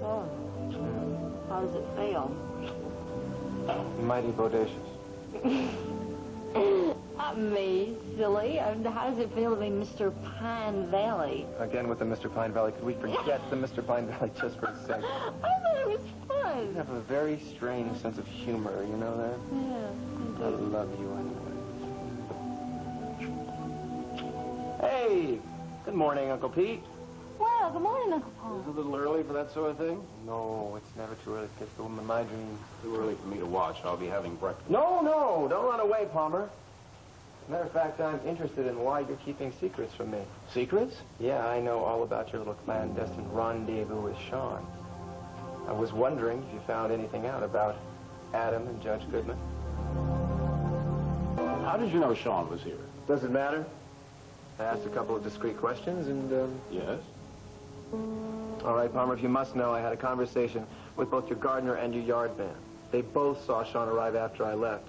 Oh. How does it feel? Mighty bodacious. Not me, silly. How does it feel to be Mr. Pine Valley? Again with the Mr. Pine Valley. Could we forget the Mr. Pine Valley just for a second? I thought it was fun. You have a very strange sense of humor, you know that? Yeah, I love you anyway. Hey! Good morning, Uncle Pete. Well, good morning, Uncle Paul. Is it a little early for that sort of thing? No, it's never too early to get the woman in my dreams. Too early for me to watch. I'll be having breakfast. No, don't run away, Palmer. Matter of fact, I'm interested in why you're keeping secrets from me. Secrets? Yeah, I know all about your little clandestine rendezvous with Sean. I was wondering if you found anything out about Adam and Judge Goodman. How did you know Sean was here? Does it matter? I asked a couple of discreet questions and, Yes? All right, Palmer, if you must know, I had a conversation with both your gardener and your yard man. They both saw Sean arrive after I left.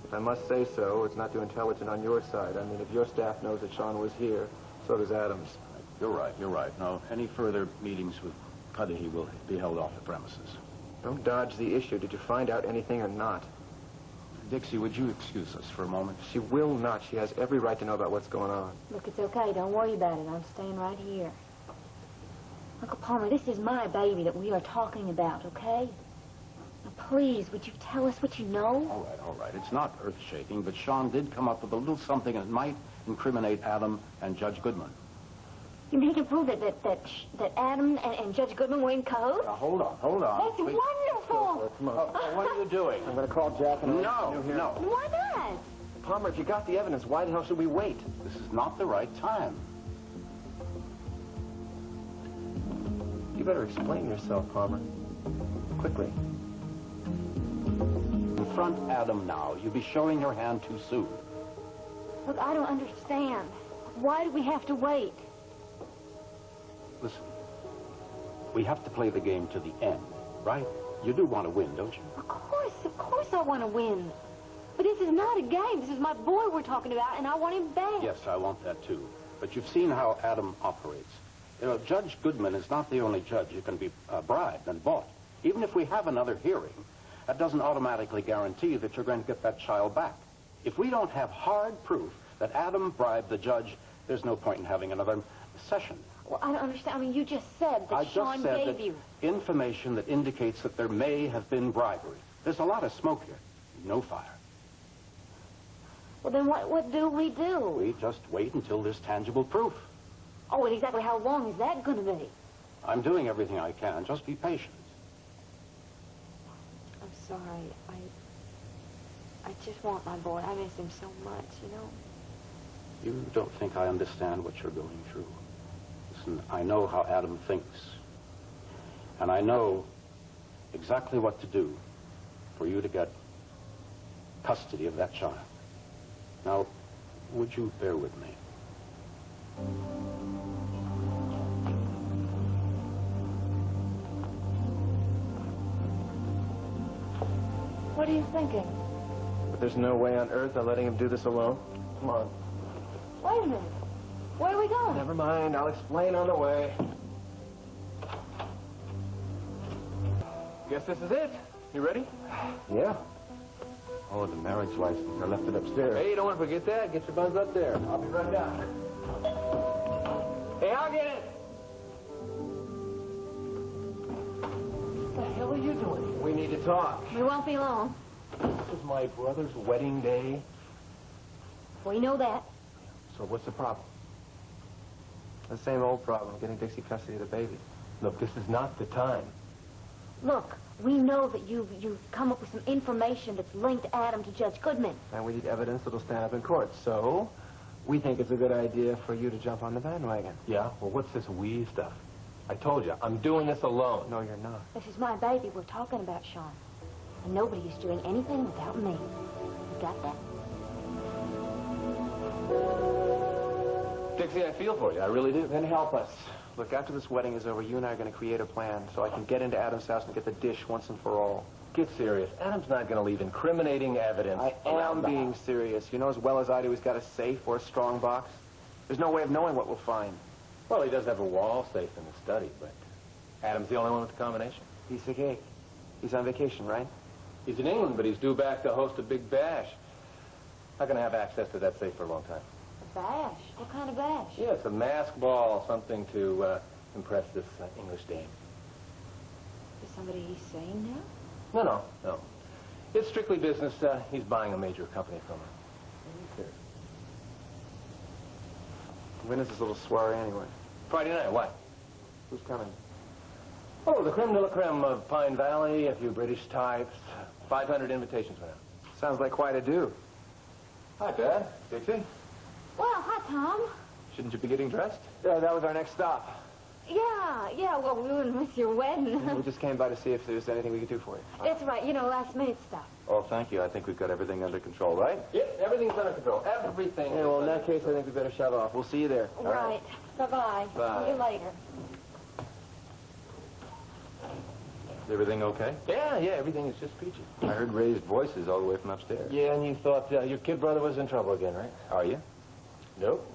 If I must say so, it's not too intelligent on your side. I mean, if your staff knows that Sean was here, so does Adams. You're right. No, any further meetings with Cudahy will be held off the premises. Don't dodge the issue. Did you find out anything or not? Dixie, would you excuse us for a moment? She will not. She has every right to know about what's going on. Look, it's okay. Don't worry about it. I'm staying right here. Uncle Palmer, this is my baby that we are talking about, okay? Now, please, would you tell us what you know? All right. It's not earth-shaking, but Sean did come up with a little something that might incriminate Adam and Judge Goodman. You mean to prove that Adam and Judge Goodman were in code? Now, hold on. That's Please. wonderful! Come on. What are you doing? I'm going to call Jack and... No. Why not? Palmer, if you got the evidence, why the hell should we wait? This is not the right time. You better explain yourself, Palmer. Quickly. Confront Adam now. You'll be showing your hand too soon. Look, I don't understand. Why do we have to wait? Listen, we have to play the game to the end, right? You do want to win, don't you? Of course I want to win. But this is not a game. This is my boy we're talking about, and I want him back. Yes, I want that too. But you've seen how Adam operates. You know, Judge Goodman is not the only judge who can be bribed and bought. Even if we have another hearing, that doesn't automatically guarantee that you're going to get that child back. If we don't have hard proof that Adam bribed the judge, there's no point in having another session. Well, I don't understand. I mean, you just said that Sean gave you information that indicates that there may have been bribery. There's a lot of smoke here, no fire. Well, then what do? We just wait until there's tangible proof. Oh, and exactly how long is that going to be? I'm doing everything I can. Just be patient. I'm sorry. I just want my boy. I miss him so much, you know. You don't think I understand what you're going through. Listen, I know how Adam thinks. And I know exactly what to do for you to get custody of that child. Now, would you bear with me? What are you thinking? But there's no way on earth I'm letting him do this alone. Come on. Wait a minute. Where are we going? Never mind. I'll explain on the way. Guess this is it. You ready? Yeah. Oh, the marriage license. I left it upstairs. Hey, you don't want to forget that. Get your buns up there. I'll be right down. Hey, I'll get it. What the hell are you doing? We need to talk. We won't be long. This is my brother's wedding day. We know that. So what's the problem? The same old problem, getting Dixie custody of the baby. Look, this is not the time. Look, we know that you've come up with some information that's linked Adam to Judge Goodman. And we need evidence that'll stand up in court. So, we think it's a good idea for you to jump on the bandwagon. Yeah? Well, what's this we stuff? I told you, I'm doing this alone. No, you're not. This is my baby we're talking about, Sean. And nobody is doing anything without me. You got that? Dixie, I feel for you. I really do. Then help us. Look, after this wedding is over, you and I are going to create a plan so I can get into Adam's house and get the dish once and for all. Get serious. Adam's not going to leave incriminating evidence. I am being serious. You know as well as I do he's got a safe or a strong box. There's no way of knowing what we'll find. Well, he does have a wall safe in the study, but Adam's the only one with the combination. Piece of cake. He's on vacation, right? He's in England, but he's due back to host a big bash. Not going to have access to that safe for a long time. A bash? What kind of bash? Yeah, it's a masked ball, something to impress this English dame. Is somebody he's seeing now? No. It's strictly business. He's buying a major company from her. When is this little soiree anyway? Friday night, what? Who's coming? Oh, the creme de la creme of Pine Valley, a few British types. 500 invitations went out. Sounds like quite a do. Hi, Dad. Dixie? Well, hi, Tom. Shouldn't you be getting dressed? Yeah, that was our next stop. Yeah, well, we wouldn't miss your wedding. We just came by to see if there's anything we could do for you. That's right, last minute stuff. Oh, thank you. I think we've got everything under control, right? Yep, everything's under control. Everything. Yeah, well, in that case, I think we better shove off. We'll see you there. All Right. Bye-bye. Bye. See you later. Is everything okay? Yeah, everything is just peachy. I heard raised voices all the way from upstairs. Yeah, and you thought your kid brother was in trouble again, right? Are you? Nope.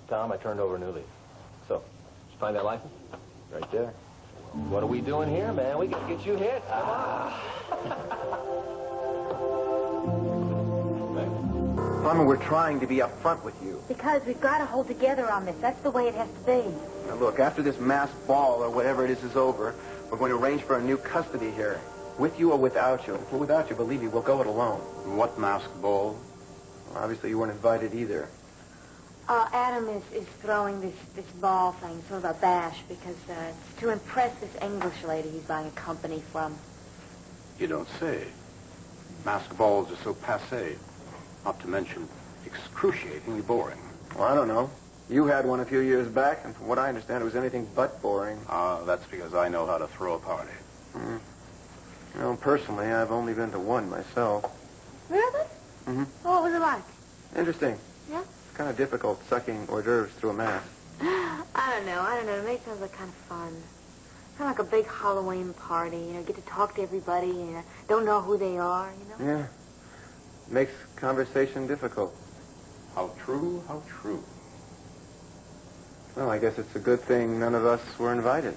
Tom, I turned over a new leaf. So, did you find that license? Right there. What are we doing here, man? We gotta get you hit. Come on. Farmer, we're trying to be upfront with you. Because we've got to hold together on this. That's the way it has to be. Now, look, after this masked ball or whatever it is over, we're going to arrange for a new custody here. With you or without you. If we're without you, believe me, we'll go it alone. What masked ball? Well, obviously, you weren't invited either. Adam is throwing this ball thing, sort of a bash, because it's to impress this English lady he's buying a company from. You don't say. Masked balls are so passé. Not to mention excruciatingly boring. Well, I don't know. You had one a few years back, and from what I understand, it was anything but boring. That's because I know how to throw a party. Personally, I've only been to one myself. Really? Mm-hmm. What was it like? Interesting. Yeah? It's kind of difficult sucking hors d'oeuvres through a mask. I don't know. To me, it sounds like kind of fun. Kind of like a big Halloween party, get to talk to everybody, don't know who they are, Yeah. Makes conversation difficult. How true, how true. Well, I guess it's a good thing none of us were invited.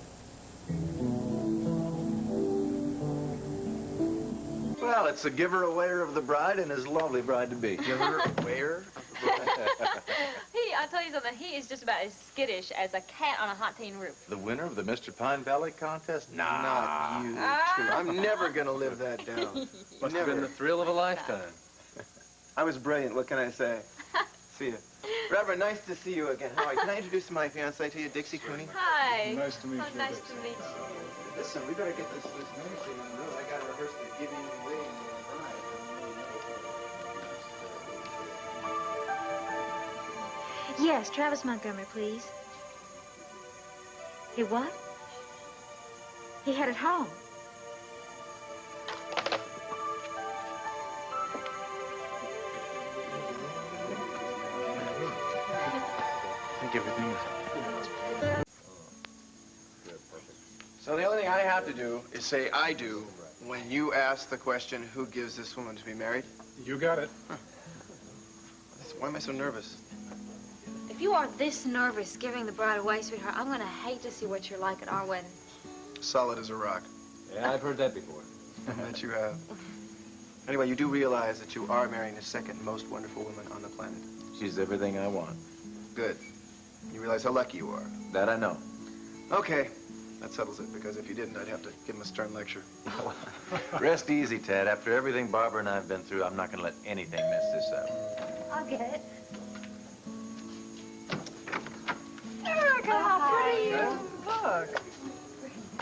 Well, it's a giver-awayer of the bride and his lovely bride-to-be. Giver-awayer? I'll tell you something, he is just about as skittish as a cat on a hot tin roof. The winner of the Mr. Pine Valley contest? Nah. Not you. I'm never going to live that down. Must have been the thrill of a lifetime. I was brilliant. What can I say? See you. Reverend, nice to see you again. How are you? Can I introduce my fiancée to you, Dixie Cooney? Hi. Nice to meet you. Nice to meet you. Listen, we better get this marriage thing on the road. I got to rehearse the giving away and the bride. Yes, Travis Montgomery, please. He what? He headed home. I think everything is... So the only thing I have to do is say I do when you ask the question, who gives this woman to be married? You got it. Why am I so nervous? If you are this nervous giving the bride away, sweetheart, I'm gonna hate to see what you're like at our wedding. Solid as a rock. Yeah, I've heard that before. I bet you have. Anyway, you do realize that you are marrying the second most wonderful woman on the planet. She's everything I want. Good. You realize how lucky you are. That I know. Okay. That settles it, because if you didn't, I'd have to give him a stern lecture. Rest easy, Ted. After everything Barbara and I have been through, I'm not going to let anything mess this up. I'll get it. Erica, how pretty you are. Look.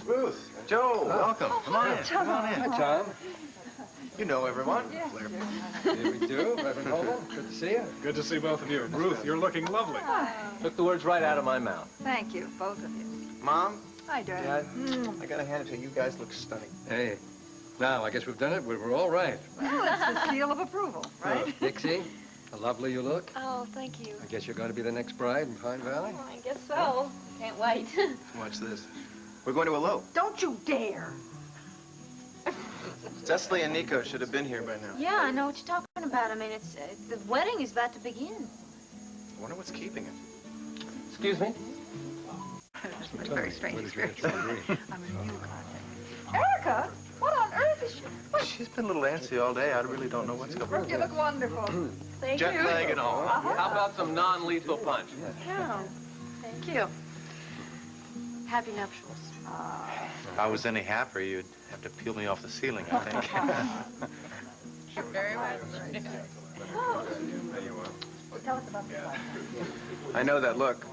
Ruth. Joe, welcome. Come on in. Come on in. Hi, Tom. You know everyone. Here we do. Reverend Holden, good to see you. Good to see both of you. Ruth, you're looking lovely. Took the words right out of my mouth. Thank you, both of you. Mom, Hi, Dad. Dad, I gotta hand it to you. You guys look stunning. Hey, now, I guess we've done it. We're all right. Well, it's the seal of approval, right? Dixie, how lovely you look. Oh, thank you. I guess you're going to be the next bride in Pine Valley? Oh, I guess so. Can't wait. Watch this. We're going to elope. Don't you dare! Cecily and Nico should have been here by now. Yeah, I know what you're talking about. I mean, it's the wedding is about to begin. I wonder what's keeping it. Excuse me? Very strange experience. I'm a new contact. Erica, what on earth is she? What? She's been a little antsy all day. I really don't know what's going on. You look wonderful. Thank Jet you. lag and all. How about some non-lethal punch? Yeah. Thank you. Happy nuptials. If I was any happier, you'd have to peel me off the ceiling, I think. You're very welcome. Tell us about this one. I know that look.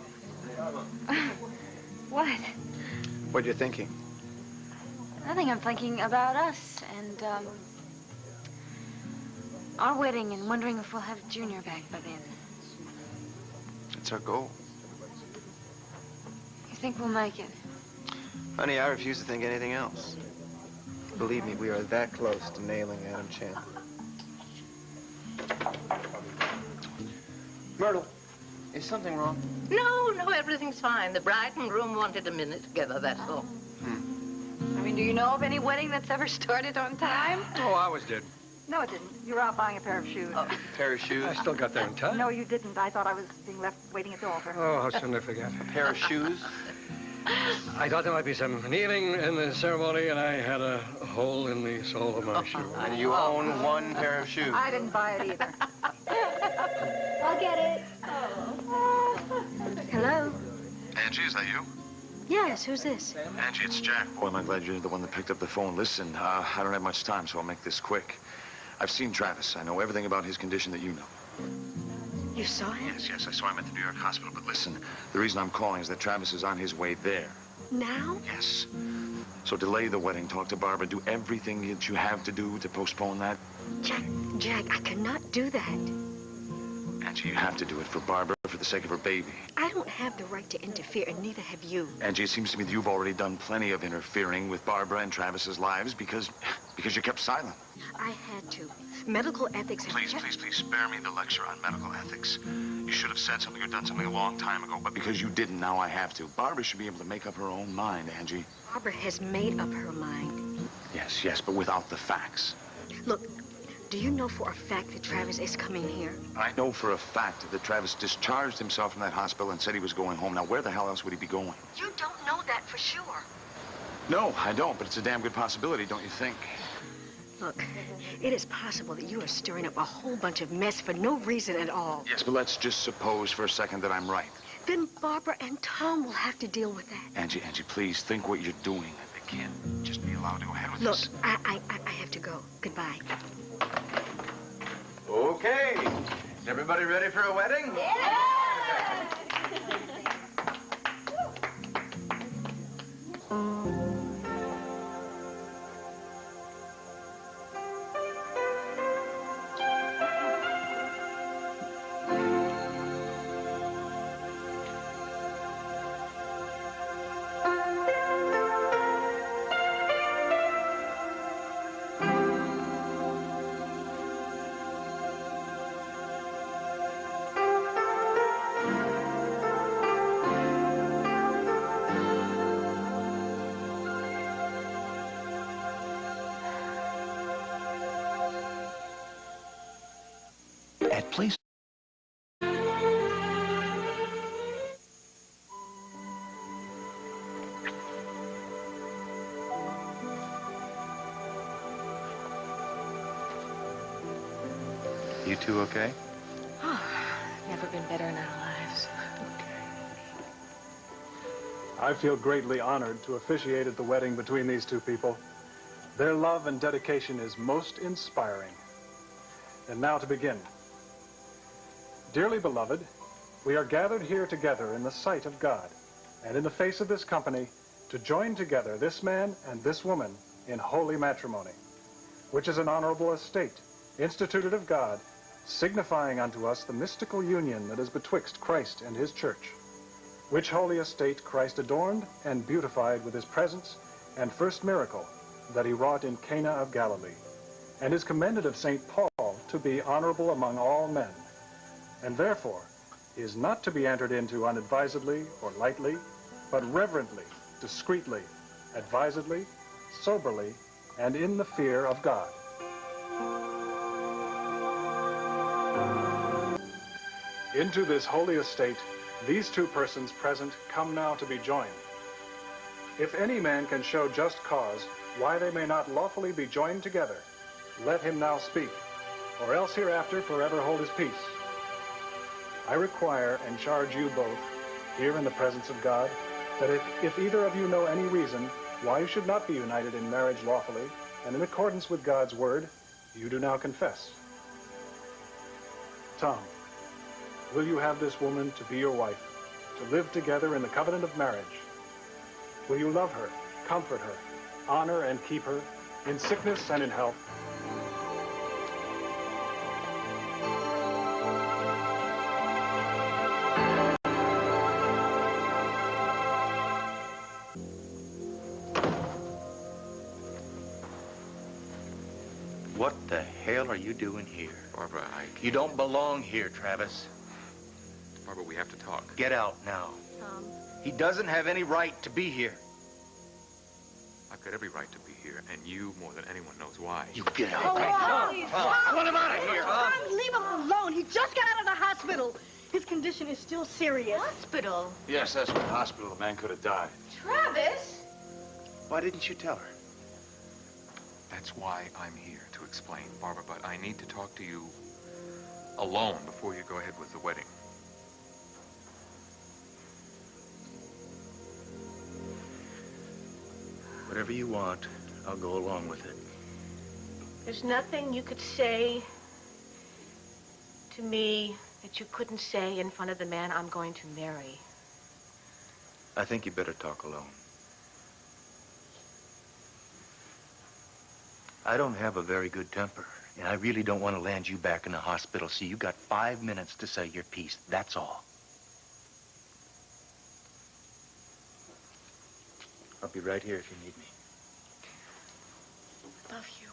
What? What you're thinking. Nothing. I'm thinking about us and, our wedding and wondering if we'll have Junior back by then. It's our goal. You think we'll make it? Honey, I refuse to think anything else. Believe me, we are that close to nailing Adam Chandler. Myrtle, is something wrong? No, everything's fine. The bride and groom wanted a minute together, that's all. I mean, do you know of any wedding that's ever started on time? Oh, ours did. No, it didn't. You were out buying a pair of shoes. Pair of shoes? I still got there in time. No, you didn't. I thought I was being left waiting at the altar. Oh, how soon did I forget? A pair of shoes? I thought there might be some kneeling in the ceremony, and I had a hole in the sole of my shoe. And you own one pair of shoes? I didn't buy it either. I'll get it. Hello? Angie, is that you? Yes, who's this? Angie, it's Jack. Boy, am I glad you're the one that picked up the phone. Listen, I don't have much time, so I'll make this quick. I've seen Travis. I know everything about his condition that you know. You saw him? Yes, I saw him at the New York hospital. But listen, the reason I'm calling is that Travis is on his way there. Now? Yes. So delay the wedding, talk to Barbara, do everything that you have to do to postpone that. Jack, I cannot do that. Angie, you have to do it for Barbara, for the sake of her baby. I don't have the right to interfere, and neither have you. Angie, it seems to me that you've already done plenty of interfering with Barbara and Travis's lives because you kept silent. I had to. Medical ethics... Please, spare me the lecture on medical ethics. You should have said something or done something a long time ago, but because you didn't, now I have to. Barbara should be able to make up her own mind, Angie. Barbara has made up her mind. Yes, but without the facts. Look, do you know for a fact that Travis is coming here? I know for a fact that Travis discharged himself from that hospital and said he was going home. Now, where the hell else would he be going? You don't know that for sure. No, I don't, but it's a damn good possibility, don't you think? Look, it is possible that you are stirring up a whole bunch of mess for no reason at all. Yes, but let's just suppose for a second that I'm right. Then Barbara and Tom will have to deal with that. Angie, please think what you're doing. They can't just be allowed to go ahead with Look, this. I have to go. Goodbye. Okay. Is everybody ready for a wedding? Ed, please. You two okay? Oh, never been better in our lives. I feel greatly honored to officiate at the wedding between these two people. Their love and dedication is most inspiring. And now to begin. Dearly beloved, we are gathered here together in the sight of God and in the face of this company to join together this man and this woman in holy matrimony, which is an honorable estate, instituted of God, signifying unto us the mystical union that is betwixt Christ and his church, which holy estate Christ adorned and beautified with his presence and first miracle that he wrought in Cana of Galilee, and is commended of St. Paul to be honorable among all men, and therefore is not to be entered into unadvisedly or lightly, but reverently, discreetly, advisedly, soberly, and in the fear of God. Into this holy estate, these two persons present come now to be joined, If any man can show just cause why they may not lawfully be joined together, let him now speak, or else hereafter forever hold his peace. I require and charge you both, here in the presence of God, that if either of you know any reason why you should not be united in marriage lawfully, and in accordance with God's word, you do now confess. Tom, will you have this woman to be your wife, to live together in the covenant of marriage? Will you love her, comfort her, honor and keep her, in sickness and in health? What the hell are you doing here? Barbara, You don't belong here, Travis. Barbara, we have to talk. Get out now. He doesn't have any right to be here. I've got every right to be here, and you, more than anyone, knows why. You get out. Oh, please, Tom. Let him out of here. Tom, leave him alone. He just got out of the hospital. His condition is still serious. Hospital? Yes, that's right. Hospital. The man could have died. Travis? Why didn't you tell her? That's why I'm here, to explain, Barbara, but I need to talk to you alone before you go ahead with the wedding. Whatever you want, I'll go along with it. There's nothing you could say to me that you couldn't say in front of the man I'm going to marry. I think you better talk alone. I don't have a very good temper, and I really don't want to land you back in the hospital, so you got 5 minutes to say your piece. That's all. I'll be right here if you need me. Love you.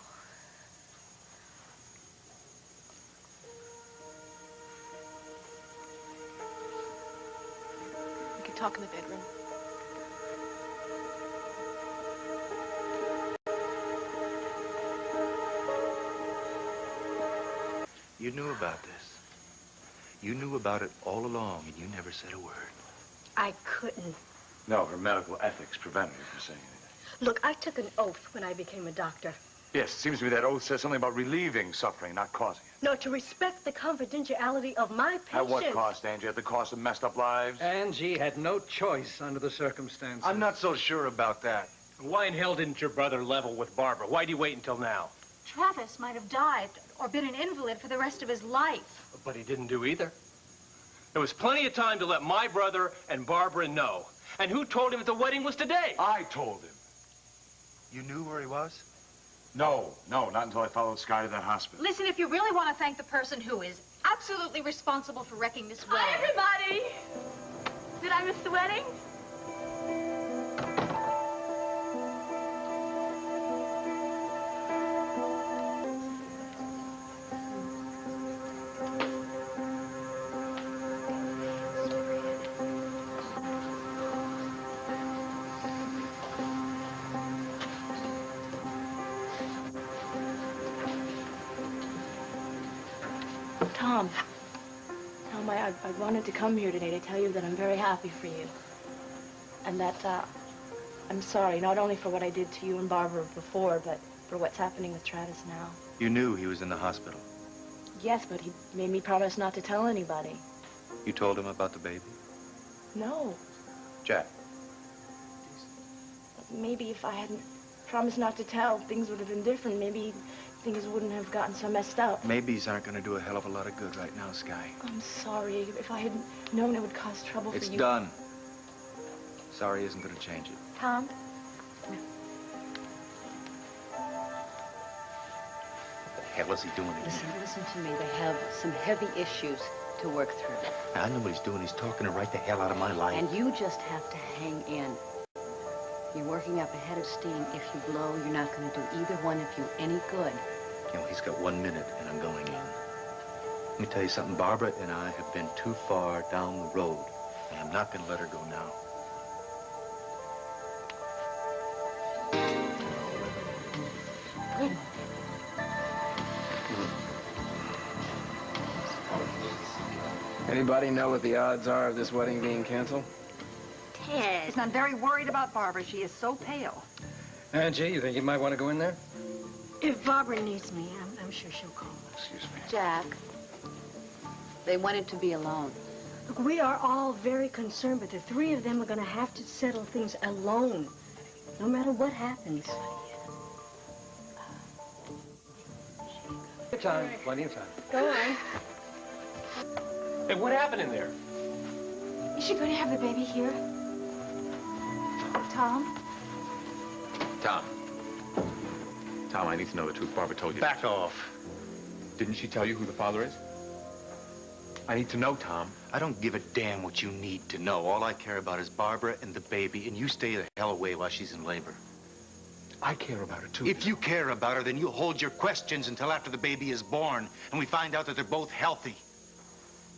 We can talk in the bedroom. You knew about this. You knew about it all along, and you never said a word. I couldn't. No, her medical ethics prevented her from saying anything. Look, I took an oath when I became a doctor. Yes, it seems to me that oath says something about relieving suffering, not causing it. No, to respect the confidentiality of my patients. At what cost, Angie? At the cost of messed up lives? Angie had no choice under the circumstances. I'm not so sure about that. Why in hell didn't your brother level with Barbara? Why'd you wait until now? Travis might have died or been an invalid for the rest of his life. But he didn't do either. There was plenty of time to let my brother and Barbara know. And who told him that the wedding was today? I told him. You knew where he was? No, not until I followed Sky to that hospital. Listen, if you really want to thank the person who is absolutely responsible for wrecking this wedding... Hi, everybody! Did I miss the wedding? Tom, I wanted to come here today to tell you that I'm very happy for you. And that I'm sorry, not only for what I did to you and Barbara before, but for what's happening with Travis now. You knew he was in the hospital. Yes, but he made me promise not to tell anybody. You told him about the baby? No. Jack. Maybe if I hadn't promised not to tell, things would have been different. Maybe things wouldn't have gotten so messed up. Maybes aren't going to do a hell of a lot of good right now, Sky. I'm sorry. If I had known it would cause trouble for you... It's done. Sorry isn't going to change it. Tom? What the hell is he doing in here? Listen to me. They have some heavy issues to work through. I know what he's doing. He's talking to right the hell out of my life. And you just have to hang in. You're working up a head of steam. If you blow, you're not going to do either one of you any good. You know, he's got 1 minute, and I'm going in. Let me tell you something. Barbara and I have been too far down the road, and I'm not going to let her go now. Good. Anybody know what the odds are of this wedding being canceled? Listen, I'm very worried about Barbara. She is so pale. Angie, you think you might want to go in there? If Barbara needs me, I'm sure she'll call. Excuse me. Jack, they wanted to be alone. Look, we are all very concerned, but the three of them are going to have to settle things alone, no matter what happens. Time, plenty of time. Go on. Hey, what happened in there? Is she going to have the baby here? Tom? Tom, I need to know the truth. Barbara told you. Back off. Didn't she tell you who the father is? I need to know, Tom. I don't give a damn what you need to know. All I care about is Barbara and the baby, and you stay the hell away while she's in labor. I care about her, too. If you care about her, then you'll hold your questions until after the baby is born, and we find out that they're both healthy.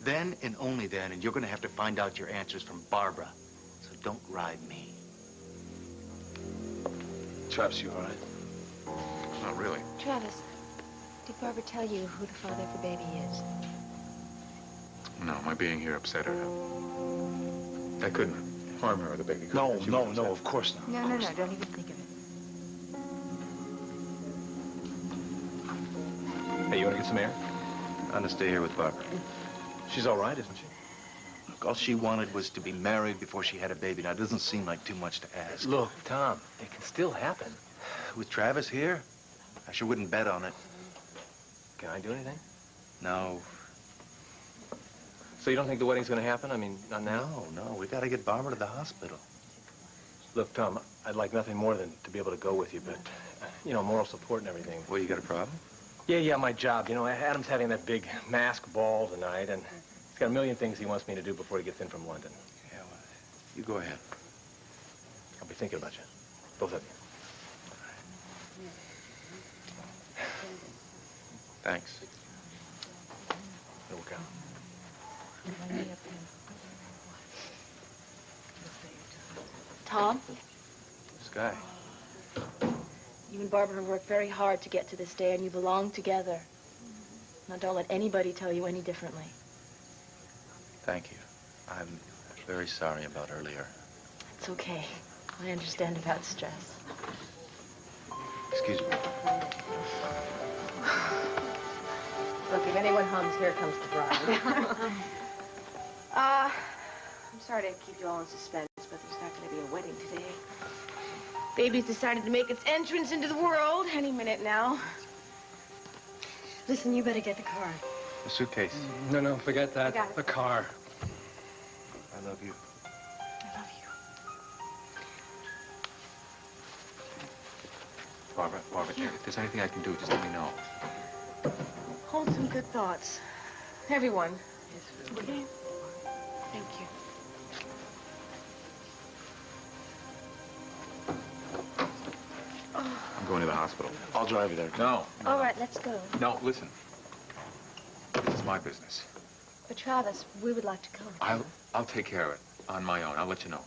Then, and only then, and you're going to have to find out your answers from Barbara. So don't ride me. Travis, you all right? Not really. Travis, did Barbara tell you who the father of the baby is? No, my being here upset her. That couldn't harm her or the baby. No, of course not. No, don't even think of it. Hey, you want to get some air? I'm going to stay here with Barbara. She's all right, isn't she? Look, all she wanted was to be married before she had a baby. Now, it doesn't seem like too much to ask. Look, Tom, it can still happen. With Travis here, I sure wouldn't bet on it. Can I do anything? No. So you don't think the wedding's going to happen? I mean, not now? No. We got to get Barbara to the hospital. Look, Tom, I'd like nothing more than to be able to go with you, but, you know, moral support and everything. Well, you got a problem? Yeah, my job. You know, Adam's having that big mask ball tonight, and he's got a million things he wants me to do before he gets in from London. Yeah, well, you go ahead. I'll be thinking about you. Both of you. Thanks. It'll work out. Tom, Sky. you and Barbara have worked very hard to get to this day, and you belong together. Now, don't let anybody tell you any differently. Thank you. I'm very sorry about earlier. It's okay. I understand about stress. Excuse me. Look, if anyone hums, here comes the bride. I'm sorry to keep you all in suspense, but there's not going to be a wedding today. Baby's decided to make its entrance into the world any minute now. Listen, you better get the car. The suitcase. No, forget that. I got it. The car. I love you. I love you. Barbara, if there's anything I can do, just let me know. Hold some good thoughts. Everyone. Okay? Thank you. I'm going to the hospital. I'll drive you there. No. All right, let's go. No, listen. This is my business. But Travis, we would like to come. I'll take care of it on my own. I'll let you know.